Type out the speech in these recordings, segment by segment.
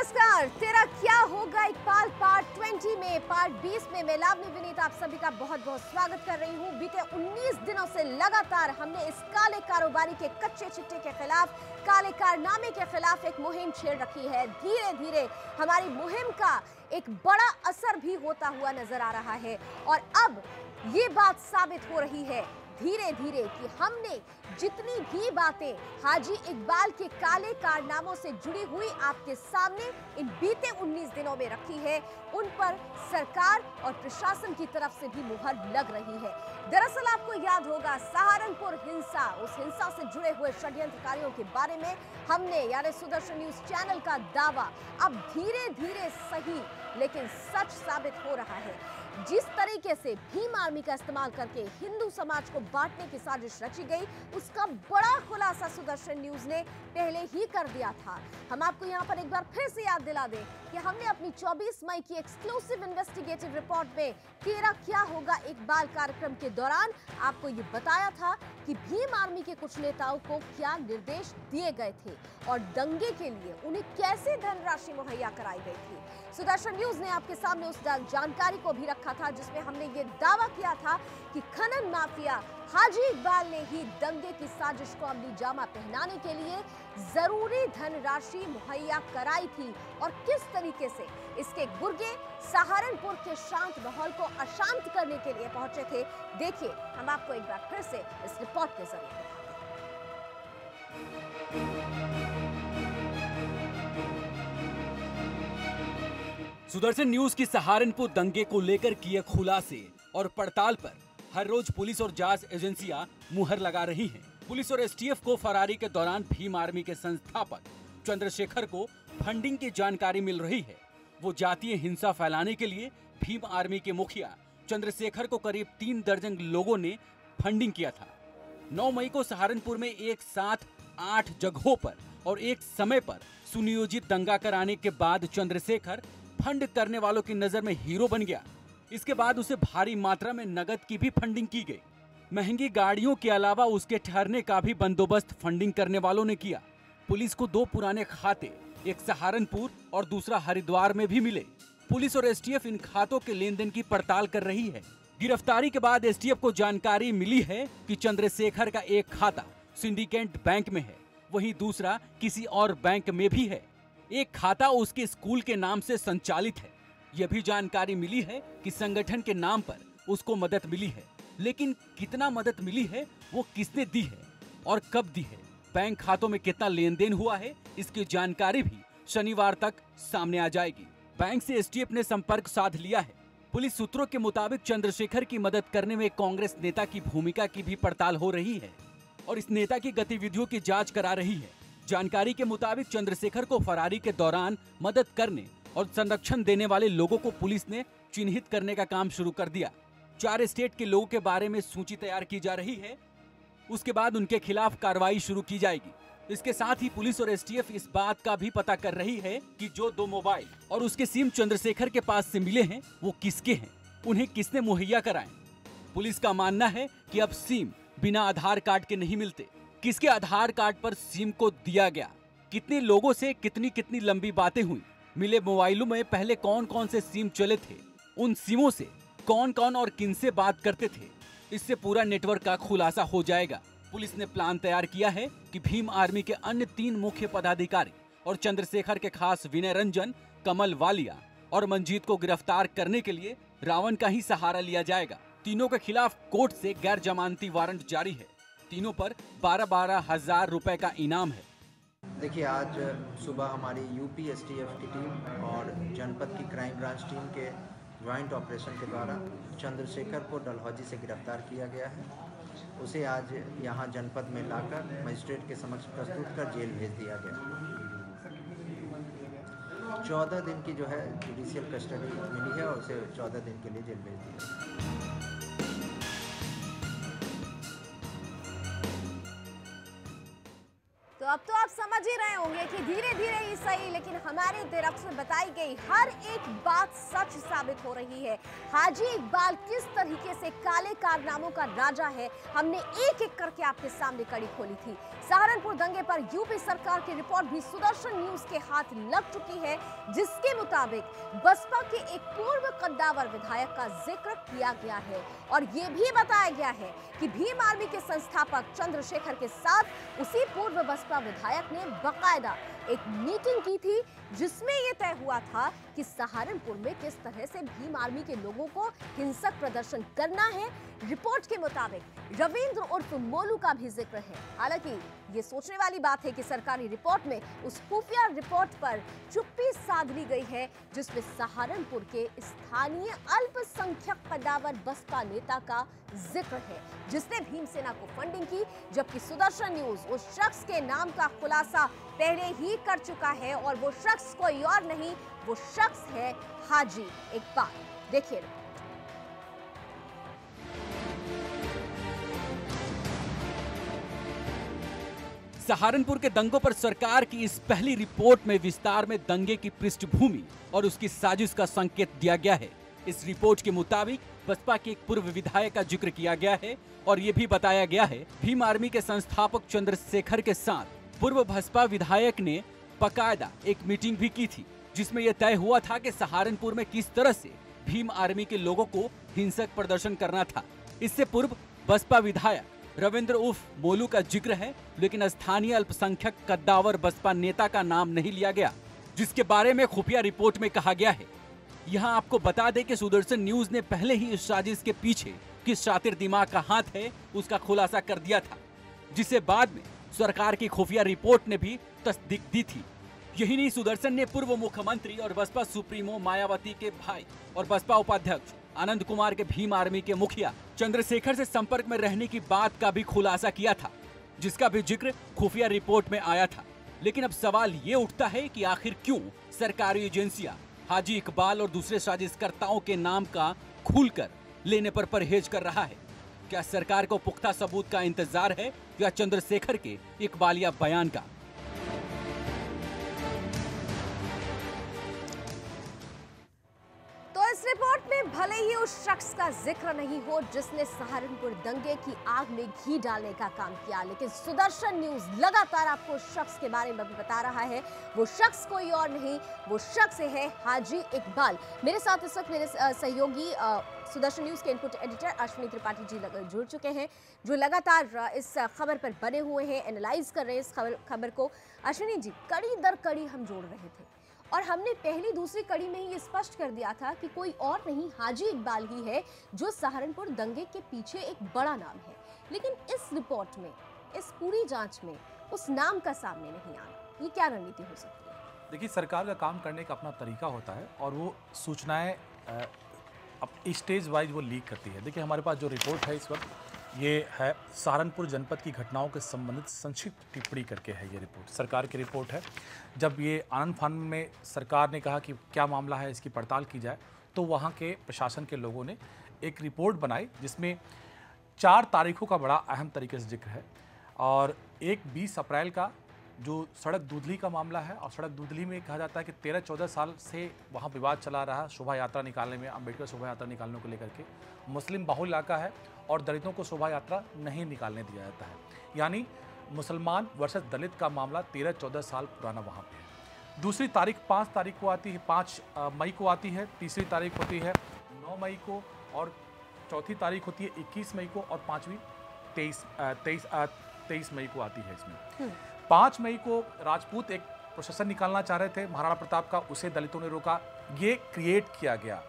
नमस्कार, तेरा क्या होगा इकबाल पार्ट 20 में, पार्ट 20 में मैं लावनी विनीत आप सभी का बहुत बहुत स्वागत कर रही हूं। बीते 19 दिनों से लगातार हमने इस काले कारोबारी के कच्चे चिट्टे के खिलाफ, काले कारनामे के खिलाफ एक मुहिम छेड़ रखी है। धीरे धीरे हमारी मुहिम का एक बड़ा असर भी होता हुआ नजर आ रहा है और अब ये बात साबित हो रही है धीरे धीरे कि हमने जितनी भी बातें हाजी इकबाल के काले कारनामों से जुड़ी हुई आपके सामने इन बीते 19 दिनों में रखी है, उन पर सरकार और प्रशासन की तरफ से भी मुहर लग रही है। दरअसल आपको याद होगा सहारनपुर हिंसा, उस हिंसा से जुड़े हुए षड्यंत्रकारियों के बारे में हमने यानी सुदर्शन न्यूज चैनल का दावा अब धीरे धीरे सही लेकिन सच साबित हो रहा है। जिस तरीके से भीम आर्मी का इस्तेमाल करके हिंदू समाज को बांटने की साजिश रची गई, उसका बड़ा खुलासा सुदर्शन न्यूज ने पहले ही कर दिया था। हम आपको यहां पर एक बार फिर से याद दिला दें कि हमने अपनी 24 मई की एक्सक्लूसिव इन्वेस्टिगेटिव रिपोर्ट में तेरा क्या होगा इकबाल कार्यक्रम के दौरान आपको ये बताया था कि भीम आर्मी के कुछ नेताओं को क्या निर्देश दिए गए थे और दंगे के लिए उन्हें कैसे धनराशि मुहैया कराई गई थी। सुदर्शन न्यूज ने आपके सामने उस जानकारी को भी रखा था जिसमें हमने ये दावा किया था कि खनन माफिया हाजी इकबाल ने ही दंगे की साजिश को अमली जामा पहनाने के लिए जरूरी धनराशि मुहैया कराई थी और किस तरीके से इसके गुर्गे सहारनपुर के शांत माहौल को अशांत करने के लिए पहुंचे थे। देखिए, हम आपको एक बार फिर से इस रिपोर्ट के जरिए दिखाते हैं। सुदर्शन न्यूज की सहारनपुर दंगे को लेकर किए खुलासे और पड़ताल पर हर रोज पुलिस और जांच एजेंसियां मुहर लगा रही हैं। पुलिस और एसटीएफ को फरारी के दौरान भीम आर्मी के संस्थापक चंद्रशेखर को फंडिंग की जानकारी मिल रही है। वो जातीय हिंसा फैलाने के लिए भीम आर्मी के मुखिया चंद्रशेखर को करीब 3 दर्जन लोगों ने फंडिंग किया था। 9 मई को सहारनपुर में एक साथ 8 जगहों पर और एक समय पर सुनियोजित दंगा कराने के बाद चंद्रशेखर फंड करने वालों की नजर में हीरो बन गया। इसके बाद उसे भारी मात्रा में नगद की भी फंडिंग की गई। महंगी गाड़ियों के अलावा उसके ठहरने का भी बंदोबस्त फंडिंग करने वालों ने किया। पुलिस को 2 पुराने खाते, एक सहारनपुर और दूसरा हरिद्वार में भी मिले। पुलिस और एसटीएफ इन खातों के लेन देन की पड़ताल कर रही है। गिरफ्तारी के बाद एसटीएफ को जानकारी मिली है कि चंद्रशेखर का एक खाता सिंडिकेट बैंक में है, वहीं दूसरा किसी और बैंक में भी है। एक खाता उसके स्कूल के नाम से संचालित है। यह भी जानकारी मिली है कि संगठन के नाम पर उसको मदद मिली है, लेकिन कितना मदद मिली है, वो किसने दी है और कब दी है, बैंक खातों में कितना लेन देन हुआ है, इसकी जानकारी भी शनिवार तक सामने आ जाएगी। बैंक से एसटीएफ ने संपर्क साध लिया है। पुलिस सूत्रों के मुताबिक चंद्रशेखर की मदद करने में कांग्रेस नेता की भूमिका की भी पड़ताल हो रही है और इस नेता की गतिविधियों की जाँच करा रही है। जानकारी के मुताबिक चंद्रशेखर को फरारी के दौरान मदद करने और संरक्षण देने वाले लोगों को पुलिस ने चिन्हित करने का काम शुरू कर दिया। 4 स्टेट के लोगों के बारे में सूची तैयार की जा रही है। उसके बाद उनके खिलाफ कार्रवाई शुरू की जाएगी। इसके साथ ही पुलिस और एसटीएफ इस बात का भी पता कर रही है कि जो 2 मोबाइल और उसके सिम चंद्रशेखर के पास से मिले हैं वो किसके हैं, उन्हें किसने मुहैया कराए। पुलिस का मानना है कि अब सिम बिना आधार कार्ड के नहीं मिलते। किसके आधार कार्ड पर सिम को दिया गया, कितने लोगों से कितनी कितनी लंबी बातें हुई, मिले मोबाइलों में पहले कौन कौन से सिम चले थे, उन सिमों से कौन कौन और किन से बात करते थे, इससे पूरा नेटवर्क का खुलासा हो जाएगा। पुलिस ने प्लान तैयार किया है कि भीम आर्मी के अन्य 3 मुख्य पदाधिकारी और चंद्रशेखर के खास विनय रंजन, कमल वालिया और मंजीत को गिरफ्तार करने के लिए रावण का ही सहारा लिया जाएगा। तीनों के खिलाफ कोर्ट से गैर जमानती वारंट जारी है। तीनों पर 12-12 हजार रुपए का इनाम है। देखिए, आज सुबह हमारी यूपी एसटीएफ की टीम और जनपद की क्राइम ब्रांच टीम के ज्वाइंट ऑपरेशन के द्वारा चंद्रशेखर को डलहौजी से गिरफ्तार किया गया है। उसे आज यहां जनपद में लाकर मजिस्ट्रेट के समक्ष प्रस्तुत कर जेल भेज दिया गया। 14 दिन की जो है जुडिशियल कस्टडी मिली है और उसे 14 दिन के लिए जेल भेज दिया। तो अब तो आप समझ ही रहे होंगे कि धीरे धीरे ही सही, लेकिन हमारे तरफ से बताई गई हर एक बात सच साबित हो रही है। हाजी इकबाल किस तरीके से काले कारनामों का राजा है, हमने एक एक करके आपके सामने कड़ी खोली थी। सहारनपुर दंगे पर यूपी सरकार की रिपोर्ट भी सुदर्शन न्यूज के हाथ लग चुकी है, जिसके मुताबिक बसपा के एक पूर्व कद्दावर विधायक का जिक्र किया गया है और ये भी बताया गया है कि भीम आर्मी के संस्थापक चंद्रशेखर के साथ उसी पूर्व बसपा विधायक ने बाकायदा एक मीटिंग की थी, जिसमें यह तय हुआ था कि सहारनपुर में किस तरह से भीम आर्मी के लोगों को हिंसक प्रदर्शन करना है। रिपोर्ट के मुताबिक रविंद्र उर्फ मोलू का भी जिक्र है। हालांकि ये सोचने वाली बात है कि सरकारी रिपोर्ट में उस खुफिया रिपोर्ट पर चुप्पी साध ली गई है, जिसमें सहारनपुर के स्थानीय अल्पसंख्यक कद्दावर बसपा नेता का जिक्र है, जिसने भीमसेना को फंडिंग की, जबकि सुदर्शन न्यूज उस शख्स के नाम का खुलासा पहले ही कर चुका है और वो शख्स कोई और नहीं, वो शख्स है हाजी इकबाल। देखिए सहारनपुर के दंगों पर सरकार की इस पहली रिपोर्ट में विस्तार में दंगे की पृष्ठभूमि और उसकी साजिश का संकेत दिया गया है। इस रिपोर्ट के मुताबिक बसपा के एक पूर्व विधायक का जिक्र किया गया है और ये भी बताया गया है भीम आर्मी के संस्थापक चंद्रशेखर के साथ पूर्व बसपा विधायक ने बाकायदा एक मीटिंग भी की थी, जिसमें यह तय हुआ था कि सहारनपुर में किस तरह से भीम आर्मी के लोगों को हिंसक प्रदर्शन करना था। इससे पूर्व बसपा विधायक रविंद्र उर्फ मोलू का जिक्र है, लेकिन स्थानीय अल्पसंख्यक कद्दावर बसपा नेता का नाम नहीं लिया गया, जिसके बारे में खुफिया रिपोर्ट में कहा गया है। यहाँ आपको बता दें कि सुदर्शन न्यूज ने पहले ही इस साजिश के पीछे किस शातिर दिमाग का हाथ है उसका खुलासा कर दिया था, जिसे बाद में सरकार की खुफिया रिपोर्ट ने भी तस्दीक दी थी। यही नहीं, सुदर्शन ने पूर्व मुख्यमंत्री और बसपा सुप्रीमो मायावती के भाई और बसपा उपाध्यक्ष आनंद कुमार के भीम आर्मी के मुखिया चंद्रशेखर से संपर्क में रहने की बात का भी खुलासा किया था, जिसका भी जिक्र खुफिया रिपोर्ट में आया था। लेकिन अब सवाल ये उठता है कि आखिर क्यों सरकारी एजेंसियां हाजी इकबाल और दूसरे साजिशकर्ताओं के नाम का खुलकर लेने पर परहेज कर रहा है? क्या सरकार को पुख्ता सबूत का इंतजार है या चंद्रशेखर के इकबालिया बयान का? तो इस रिपोर्ट में भले ही उस शख्स का जिक्र नहीं हो जिसने सहारनपुर दंगे की आग में घी डालने का काम किया, लेकिन सुदर्शन न्यूज लगातार आपको उस शख्स के बारे में भी बता रहा है। वो शख्स कोई और नहीं, वो शख्स है हाजी इकबाल। मेरे साथ इस वक्त मेरे सहयोगी सुदर्शन न्यूज के इनपुट एडिटर अश्विनी त्रिपाठी जी जुड़ चुके हैं, जो लगातार इस खबर पर बने हुए हैं, एनालाइज कर रहे हैं इस खबर को। अश्विनी जी, कड़ी दर कड़ी हम जोड़ रहे थे और हमने पहली दूसरी कड़ी में ही स्पष्ट कर दिया था कि कोई और नहीं, हाजी इकबाल ही है जो सहारनपुर दंगे के पीछे एक बड़ा नाम है। लेकिन इस रिपोर्ट में, इस पूरी जांच में उस नाम का सामने नहीं आना, ये क्या रणनीति हो सकती है? देखिए, सरकार का काम करने का अपना तरीका होता है और वो सूचनाएं अब स्टेज वाइज वो लीक करती है। देखिए, हमारे पास जो रिपोर्ट है इस वक्त ये है सहारनपुर जनपद की घटनाओं के संबंधित संक्षिप्त टिप्पणी करके है। ये रिपोर्ट सरकार की रिपोर्ट है। जब ये आनंद फानन में सरकार ने कहा कि क्या मामला है, इसकी पड़ताल की जाए, तो वहाँ के प्रशासन के लोगों ने एक रिपोर्ट बनाई जिसमें 4 तारीखों का बड़ा अहम तरीके से जिक्र है और एक 20 अप्रैल का जो सड़क दूधली का मामला है। और सड़क दूधली में कहा जाता है कि 13-14 साल से वहाँ विवाद चला रहा, शोभा यात्रा निकालने में, अम्बेडकर शोभा यात्रा निकालने को लेकर के। मुस्लिम बाहुल इलाका है और दलितों को शोभा यात्रा नहीं निकालने दिया जाता है, यानी मुसलमान वर्सेस दलित का मामला 13-14 साल पुराना वहाँ पे है। दूसरी तारीख 5 तारीख को आती है, 5 मई को आती है। तीसरी तारीख होती है 9 मई को और चौथी तारीख होती है 21 मई को और पाँचवीं 23 मई को आती है। इसमें 5 मई को राजपूत एक प्रोसेसन निकालना चाह रहे थे महाराणा प्रताप का, उसे दलितों ने रोका, ये क्रिएट किया गया।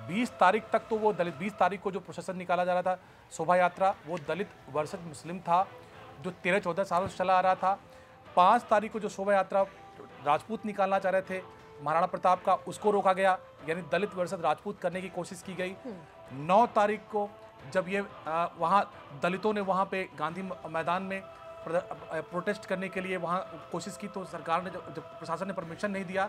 20 तारीख तक तो वो दलित, 20 तारीख को जो प्रोसेसन निकाला जा रहा था शोभा यात्रा, वो दलित वर्सेस मुस्लिम था जो 13-14 सालों से चला आ रहा था। 5 तारीख को जो शोभा यात्रा राजपूत निकालना चाह रहे थे महाराणा प्रताप का, उसको रोका गया, यानी दलित वर्सेस राजपूत करने की कोशिश की गई। 9 तारीख को जब ये वहाँ दलितों ने वहाँ पे गांधी मैदान में प्रोटेस्ट करने के लिए वहाँ कोशिश की, तो सरकार ने जब प्रशासन ने परमिशन नहीं दिया,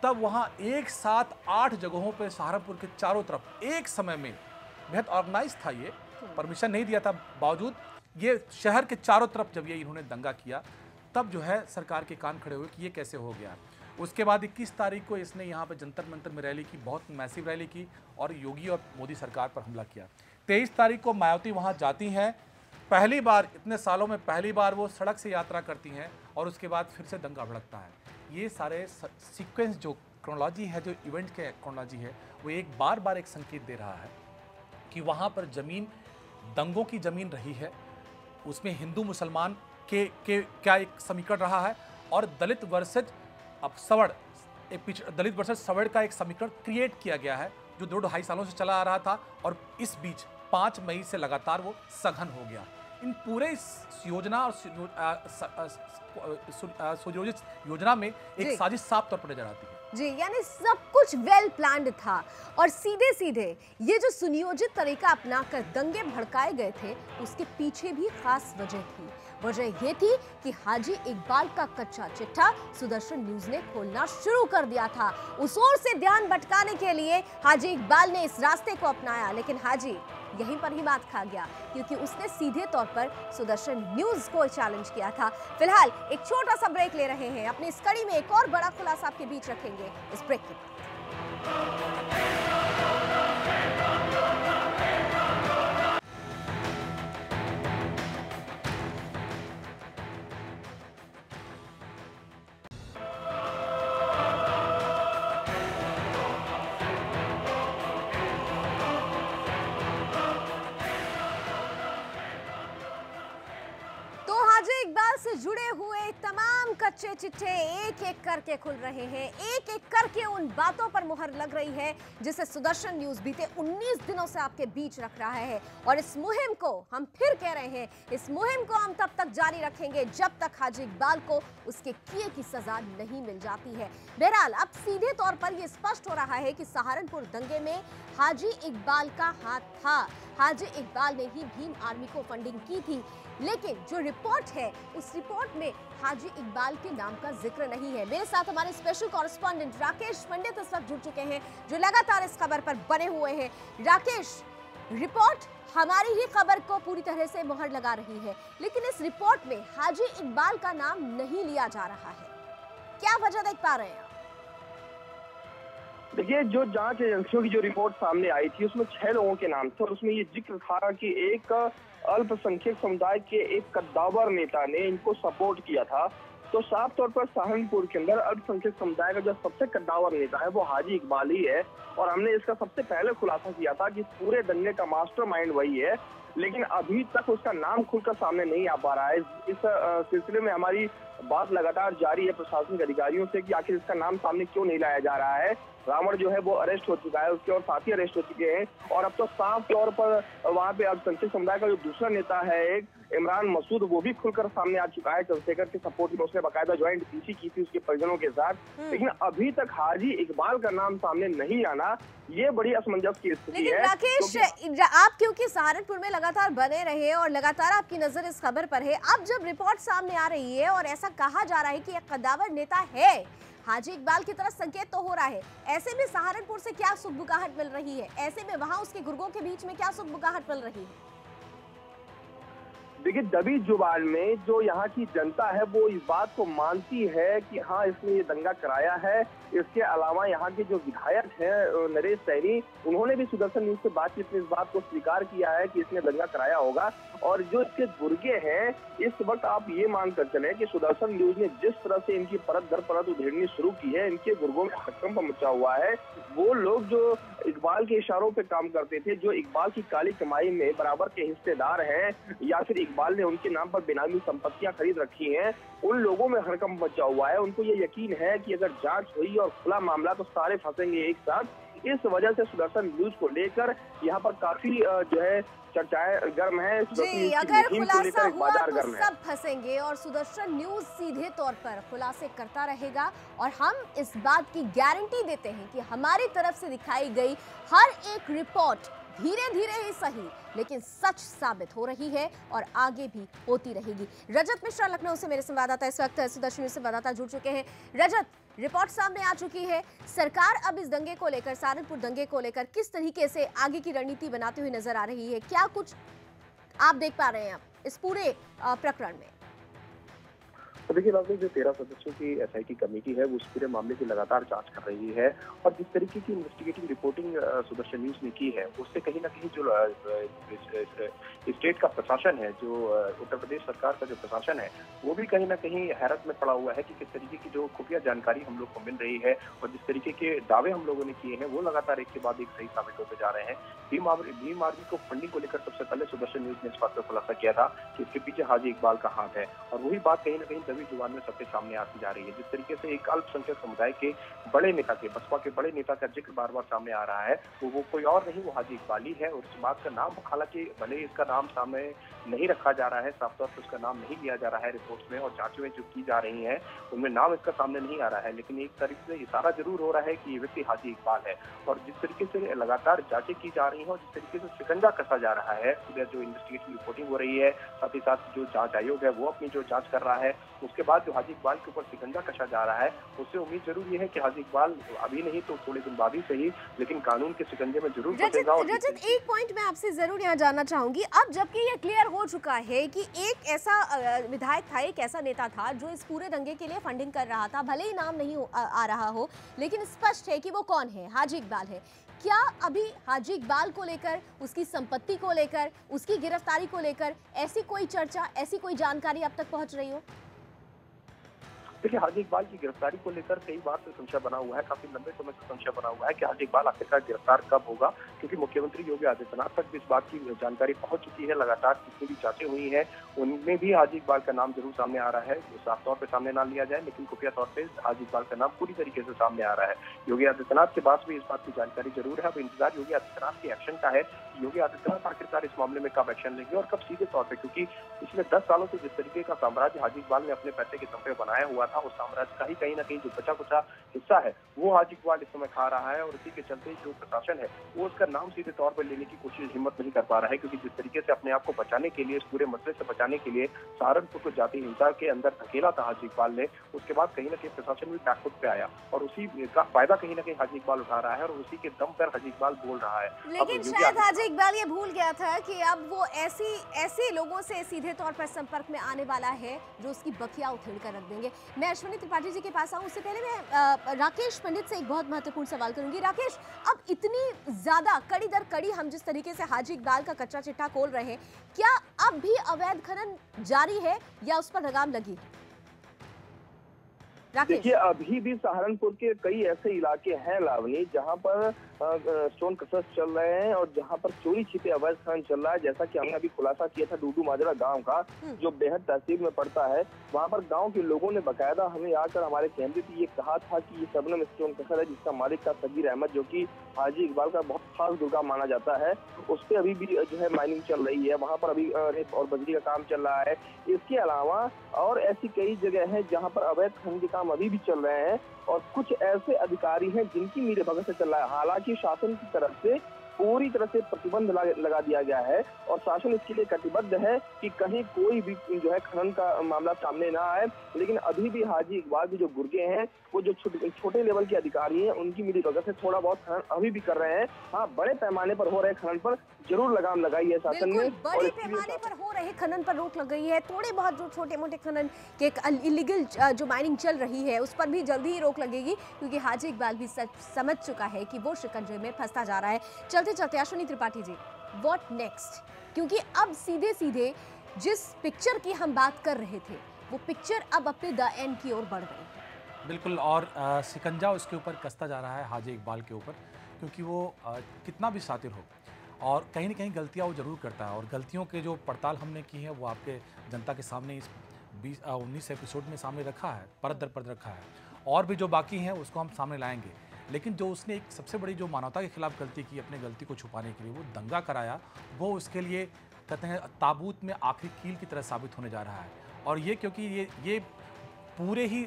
तब वहाँ एक साथ 8 जगहों पे सहारनपुर के चारों तरफ एक समय में, बेहद ऑर्गेनाइज था ये, परमिशन नहीं दिया था बावजूद, ये शहर के चारों तरफ जब ये इन्होंने दंगा किया तब जो है सरकार के कान खड़े हुए कि ये कैसे हो गया। उसके बाद 21 तारीख को इसने यहाँ पे जंतर मंतर में रैली की, बहुत मैसिव रैली की और योगी और मोदी सरकार पर हमला किया। 23 तारीख को मायावती वहाँ जाती हैं, पहली बार इतने सालों में पहली बार वो सड़क से यात्रा करती हैं और उसके बाद फिर से दंगा भड़कता है। ये सारे सीक्वेंस जो क्रोनोलॉजी है, जो इवेंट के क्रोनोलॉजी है, वो एक बार एक संकेत दे रहा है कि वहाँ पर ज़मीन दंगों की ज़मीन रही है, उसमें हिंदू मुसलमान के क्या एक समीकरण रहा है और दलित वर्सेज अब सवर्ण, दलित वर्सेज सवर्ण का एक समीकरण क्रिएट किया गया है जो 2-2.5 सालों से चला आ रहा था और इस बीच 5 मई से लगातार वो सघन हो गया। इन पूरे योजना और सुयोजित योजना में एक साजिश साफ तौर पर नजर आती है जी, यानी सब कुछ वेल प्लान्ड था और सीधे सीधे ये जो सुनियोजित तरीका अपनाकर दंगे भड़काए गए थे उसके पीछे भी खास वजह थी। वजह ये थी कि हाजी इकबाल का कच्चा चिट्ठा सुदर्शन न्यूज ने खोलना शुरू कर दिया था। उस ओर से ध्यान भटकाने के लिए हाजी इकबाल ने इस रास्ते को अपनाया, लेकिन हाजी यहीं पर ही मात खा गया क्योंकि उसने सीधे तौर पर सुदर्शन न्यूज को चैलेंज किया था। फिलहाल एक छोटा सा ब्रेक ले रहे हैं, अपनी इस कड़ी में एक और बड़ा खुलासा आपके बीच रखेंगे इस ब्रेक के बाद। से जुड़े हुए तमाम कच्चे चिट्ठे एक एक करके खुल रहे हैं, एक एक करके उन बातों पर मुहर लग रही है जिसे सुदर्शन न्यूज बीते 19 दिनों से आपके बीच रख रहा है। और इस मुहिम को हम फिर कह रहे हैं, इस मुहिम को हम तब तक जारी रखेंगे जब तक हाजी इकबाल को उसके किए की सजा नहीं मिल जाती है। बहरहाल अब सीधे तौर पर यह स्पष्ट हो रहा है कि सहारनपुर दंगे में हाजी इकबाल का हाथ था। हाजी इकबाल ने ही भीम आर्मी को फंडिंग की थी, लेकिन जो रिपोर्ट है उस रिपोर्ट में हाजी इकबाल के नाम का जिक्र नहीं है। मेरे साथ हमारे स्पेशल कॉरेस्पॉन्डेंट राकेश पंडित इस वक्त जुड़ चुके हैं जो लगातार इस खबर पर बने हुए हैं। राकेश, रिपोर्ट हमारी ही खबर को पूरी तरह से मुहर लगा रही है, लेकिन इस रिपोर्ट में हाजी इकबाल का नाम नहीं लिया जा रहा है, क्या वजह देख पा रहे हैं? देखिए, जो जांच एजेंसियों की जो रिपोर्ट सामने आई थी उसमें 6 लोगों के नाम थे और उसमें ये जिक्र था कि एक अल्पसंख्यक समुदाय के एक कद्दावर नेता ने इनको सपोर्ट किया था। तो साफ तौर पर सहारनपुर के अंदर अल्पसंख्यक समुदाय का जो सबसे कद्दावर नेता है वो हाजी इकबाल ही है और हमने इसका सबसे पहले खुलासा किया था कि पूरे दंगे का मास्टरमाइंड वही है, लेकिन अभी तक उसका नाम खुलकर सामने नहीं आ पा रहा है। इस सिलसिले में हमारी बात लगातार जारी है प्रशासनिक अधिकारियों से कि आखिर इसका नाम सामने क्यों नहीं लाया जा रहा है। रावण जो है वो अरेस्ट हो चुका है, उसके और साथी अरेस्ट हो चुके हैं और अब तो साफ तौर पर वहाँ पे अल्पसंख्यक समुदाय का जो दूसरा नेता है एक इमरान मसूद, वो भी खुलकर सामने आ चुका है। चंद्रशेखर के सपोर्ट में उसने बाकायदा ज्वाइंट पीसी की थी उसके परिजनों के साथ, लेकिन अभी तक हाजी इकबाल का नाम सामने नहीं आना, ये बड़ी असमंजस की स्थिति है। राकेश, आप क्योंकि सहारनपुर में लगातार बने रहे और लगातार आपकी नजर इस खबर पर है, अब जब रिपोर्ट सामने आ रही है और ऐसा कहा जा रहा है कि एक कद्दावर नेता है, हाजी इकबाल की तरफ संकेत तो हो रहा है, ऐसे में सहारनपुर से क्या सुगबुगाहट मिल रही है? ऐसे में वहां उसके गुर्गों के बीच में क्या सुगबुगाहट मिल रही है? देखिए, दबी जुबान में जो यहाँ की जनता है वो इस बात को मानती है कि हाँ इसने ये दंगा कराया है। इसके अलावा यहाँ के जो विधायक हैं नरेश सैनी, उन्होंने भी सुदर्शन न्यूज से बातचीत में इस बात को स्वीकार किया है कि इसने दंगा कराया होगा। और जो इसके गुर्गे हैं, इस वक्त आप ये मानकर चले कि सुदर्शन न्यूज ने जिस तरह से इनकी परत दर परत उधेड़नी शुरू की है, इनके गुर्गों में हड़कंप मचा हुआ है। वो लोग जो इकबाल के इशारों पे काम करते थे, जो इकबाल की काली कमाई में बराबर के हिस्सेदार हैं या फिर इकबाल ने उनके नाम पर बेनामी संपत्तियां खरीद रखी हैं, उन लोगों में हड़कंप मचा हुआ है। उनको ये यकीन है कि अगर जांच हुई और खुला मामला तो सारे फंसेंगे एक साथ। इस वजह से सुदर्शन न्यूज को लेकर यहाँ पर काफी जो है चर्चाएं गर्म है। जी, अगर खुलासा हुआ तो सब फंसेंगे और सुदर्शन न्यूज सीधे तौर पर खुलासे करता रहेगा और हम इस बात की गारंटी देते हैं कि हमारी तरफ से दिखाई गई हर एक रिपोर्ट धीरे धीरे ही सही लेकिन सच साबित हो रही है और आगे भी होती रहेगी। रजत मिश्रा लखनऊ से मेरे संवाददाता इस वक्त सुदर्शन न्यूज संवाददाता जुड़ चुके हैं। रजत, रिपोर्ट सामने आ चुकी है, सरकार अब इस दंगे को लेकर, सहारनपुर दंगे को लेकर किस तरीके से आगे की रणनीति बनाती हुई नजर आ रही है, क्या कुछ आप देख पा रहे हैं इस पूरे प्रकरण में? तो देखिए आपने जो 13 सदस्यों की एसआईटी कमेटी है वो इस पूरे मामले की लगातार जांच कर रही है और जिस तरीके की इन्वेस्टिगेटिव रिपोर्टिंग सुदर्शन न्यूज ने की है उससे कहीं ना कहीं जो स्टेट का प्रशासन है, जो उत्तर प्रदेश सरकार का जो प्रशासन है वो भी कहीं ना कहीं हैरत में पड़ा हुआ है कि किस तरीके की जो खुफिया जानकारी हम लोग को मिल रही है और जिस तरीके के दावे हम लोगों ने किए हैं वो लगातार एक के बाद एक सही साबित होते जा रहे हैं। भीम आर्मी को फंडिंग को लेकर सबसे पहले सुदर्शन न्यूज ने इस बात पर खुलासा किया था कि इसके पीछे हाजी इकबाल का हाथ है और वही बात कहीं ना कहीं दबी जुबान में सबके सामने आती जा रही है। जिस तरीके से एक अल्पसंख्यक समुदाय के बड़े नेता के, बसपा के बड़े नेता का जिक्र बार बार सामने आ रहा है, तो वो कोई और नहीं, वो हाजी इकबाल ही है। और इस बात का नाम, हालांकि भले इसका नाम सामने नहीं रखा जा रहा है, साफ तौर पर उसका नाम नहीं लिया जा रहा है रिपोर्ट्स में और जांचें जो की जा रही हैं उनमें नाम इसका सामने नहीं आ रहा है, लेकिन एक तरीके से इशारा जरूर हो रहा है कि ये व्यक्ति हाजी इकबाल है। और जिस तरीके से लगातार जांचें की जा रही हैं और जिस तरीके से शिकंजा कसा जा रहा है, उधर जो इन्वेस्टिगेटिव रिपोर्टिंग हो रही है, साथ ही साथ जो जांच आयोग है वो अपनी जो जांच कर रहा है, उसके बाद जो हाजी इकबाल के ऊपर शिकंजा कसा जा रहा है, उससे उम्मीद जरूर ये है कि हाजी इकबाल अभी नहीं तो थोड़े दिन बाद ही सही, लेकिन कानून के शिकंजे में जरूर फंसेगा। रजत, एक पॉइंट मैं आपसे जरूर यहाँ जानना चाहूंगी, अब जबकि ये क्लियर हो चुका है कि एक ऐसा विधायक था, एक ऐसा नेता था जो इस पूरे दंगे के लिए फंडिंग कर रहा था, भले ही नाम नहीं आ रहा हो, लेकिन स्पष्ट है कि वो कौन है, हाजी इकबाल है। क्या अभी हाजी इकबाल को लेकर, उसकी संपत्ति को लेकर, उसकी गिरफ्तारी को लेकर ऐसी कोई चर्चा, ऐसी कोई जानकारी अब तक पहुंच रही हो? देखिए, हाजी इकबाल की गिरफ्तारी को लेकर कई बार से संशय बना हुआ है, काफी लंबे समय से संशय बना हुआ है कि हाजी इकबाल आखिरकार गिरफ्तार कब होगा, क्योंकि मुख्यमंत्री योगी आदित्यनाथ तक भी इस बात की जानकारी पहुंच चुकी है। लगातार जितनी भी जांचें हुई हैं उनमें भी हाजी इकबाल का नाम जरूर सामने आ रहा है, साफ तौर पर सामने ना लिया जाए लेकिन खुफिया तौर पर हाजी इकबाल का नाम पूरी तरीके से सामने आ रहा है। योगी आदित्यनाथ के पास भी इस बात की जानकारी जरूर है। अब इंतजार योगी आदित्यनाथ के एक्शन का है, योगी आदित्यनाथ आखिरकार इस मामले में कब एक्शन लेंगे और कब सीधे तौर पर, क्योंकि पिछले 10 सालों से जिस तरीके का साम्राज्य हाजी इकबाल ने अपने पैसे के दम पे बनाया हुआ था, उस साम्राज्य का ही कहीं ना कहीं जो बचा कुचा हिस्सा है वो हाजी इकबाल इस समय खा रहा है और उसी के चलते जो प्रशासन है वो उसका नाम सीधे तौर पर लेने की कोशिश, हिम्मत नहीं कर पा रहा है, क्योंकि जिस तरीके से अपने आप को बचाने के लिए, इस पूरे मसले से बचाने के लिए सहारनपुर को जाति हिंसा के अंदर धकेला था हाजी इकबाल ने, उसके बाद कहीं ना कहीं प्रशासन भी बैकफुट पे आया और उसी का फायदा कहीं ना कहीं हाजी इकबाल उठा रहा है और उसी के दम पर हाजी इकबाल बोल रहा है। लेकिन शायद हाजी इकबाल ये भूल गया था कि अब वो ऐसे लोगों से सीधे तौर पर संपर्क में आने वाला है जो उसकी बखिया उधेड़ कर रख देंगे। मैं अश्विनी त्रिपाठी जी के पास आऊं, उससे पहले मैं राकेश पंडित से एक बहुत महत्वपूर्ण सवाल करूंगी। राकेश, अब इतनी ज्यादा कड़ी दर कड़ी हम जिस तरीके से हाजी इकबाल का कच्चा चिट्ठा खोल रहे हैं, क्या अब भी अवैध खनन जारी है या उस पर लगाम लगी है? देखिए, अभी भी सहारनपुर के कई ऐसे इलाके हैं लावनी जहां पर स्टोन क्रशर्स चल रहे हैं और जहां पर चोरी छिपे अवैध खनन चल रहा है। जैसा कि हमने अभी खुलासा किया था डूडू माजरा गांव का, जो बेहद तहसील में पड़ता है, वहां पर गांव के लोगों ने बकायदा हमें आकर हमारे कैमरे पे ये कहा था कि ये सबनम स्टोन क्रशर है जिसका मालिक था सगीर अहमद, जो कि हाजी इकबाल का बहुत खास दुर्गा माना जाता है, उस पर अभी भी जो है माइनिंग चल रही है, वहां पर अभी रेत और बजरी का काम चल रहा है। इसके अलावा और ऐसी कई जगह है जहाँ पर अवैध खनन के काम अभी भी चल रहे हैं और कुछ ऐसे अधिकारी हैं जिनकी मीरे भगत से चल रहा है। हालांकि शासन की तरफ से पूरी तरह से प्रतिबंध लगा दिया गया है और शासन इसके लिए कटिबद्ध है कि कहीं कोई भी जो है खनन का मामला सामने ना आए, लेकिन अभी भी हाजी इकबाल के जो गुर्गे हैं, वो जो छोटे लेवल के अधिकारी हैं, उनकी मिली भगत से थोड़ा बहुत खनन अभी भी कर रहे हैं। हाँ, बड़े पैमाने पर हो रहे खनन पर जरूर लगाम लगाई है शासन ने, बड़े पैमाने पर हो रहे खनन पर रोक लग गई है। थोड़े बहुत जो छोटे मोटे खनन के इलीगल जो माइनिंग चल रही है उस पर भी जल्दी ही रोक लगेगी, क्योंकि हाजी इकबाल भी समझ चुका है कि वो शिकंजे में फंसता जा रहा है। चलते चलते अश्विनी त्रिपाठी जी, व्हाट नेक्स्ट? क्योंकि अब सीधे सीधे जिस पिक्चर की हम बात कर रहे थे वो पिक्चर अब अपने द एंड की ओर बढ़ रही है। बिल्कुल, और शिकंजा उसके ऊपर कसता जा रहा है हाजी इकबाल के ऊपर, क्योंकि वो कितना भी शातिर हो और कहीं ना कहीं गलतियां वो ज़रूर करता है और गलतियों के जो पड़ताल हमने की है वो आपके जनता के सामने इस 19 एपिसोड में सामने रखा है, परत दर परत रखा है, और भी जो बाकी हैं उसको हम सामने लाएंगे। लेकिन जो उसने एक सबसे बड़ी जो मानवता के खिलाफ गलती की, अपने गलती को छुपाने के लिए वो दंगा कराया, वो उसके लिए कहते हैं ताबूत में आखिरी कील की तरह साबित होने जा रहा है। और ये क्योंकि ये पूरे ही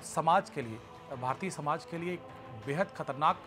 समाज के लिए, भारतीय समाज के लिए बेहद खतरनाक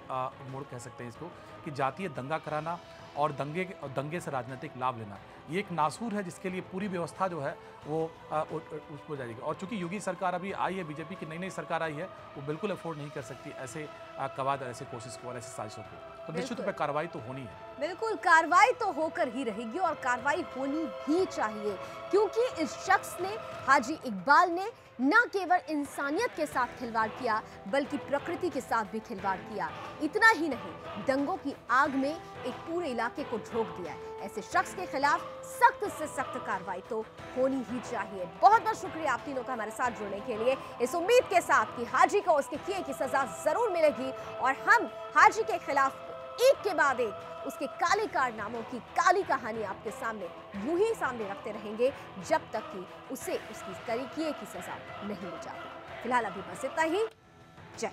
मोड़ कह सकते हैं इसको, कि जातीय दंगा कराना और दंगे से राजनीतिक लाभ लेना ये एक नासूर है, जिसके लिए पूरी व्यवस्था जो है वो उसको जाएगी। और चूंकि योगी सरकार अभी आई है, बीजेपी की नई सरकार आई है, वो बिल्कुल अफोर्ड नहीं कर सकती ऐसे कवायद, ऐसे कोशिश को और ऐसे साजिशों को। तो निश्चित रूप में कार्रवाई तो होनी है। बिल्कुल, कार्रवाई तो होकर ही रहेगी और कार्रवाई होनी ही चाहिए, क्योंकि इस शख्स ने, हाजी इकबाल ने, न केवल इंसानियत के साथ खिलवाड़ किया बल्कि प्रकृति के साथ भी खिलवाड़ किया। इतना ही नहीं, दंगों की आग में एक पूरे इलाके को झोंक दिया है। ऐसे शख्स के खिलाफ सख्त से सख्त कार्रवाई तो होनी ही चाहिए। बहुत बहुत शुक्रिया आप तीनों का हमारे साथ जुड़ने के लिए, इस उम्मीद के साथ कि हाजी को उसके किए की सजा जरूर मिलेगी और हम हाजी के खिलाफ एक के बाद एक उसके काले कारनामों की काली कहानी आपके सामने यूं ही सामने रखते रहेंगे जब तक कि उसे उसकी किए की सजा नहीं मिल जाती। फिलहाल अभी बस इतना ही। जय।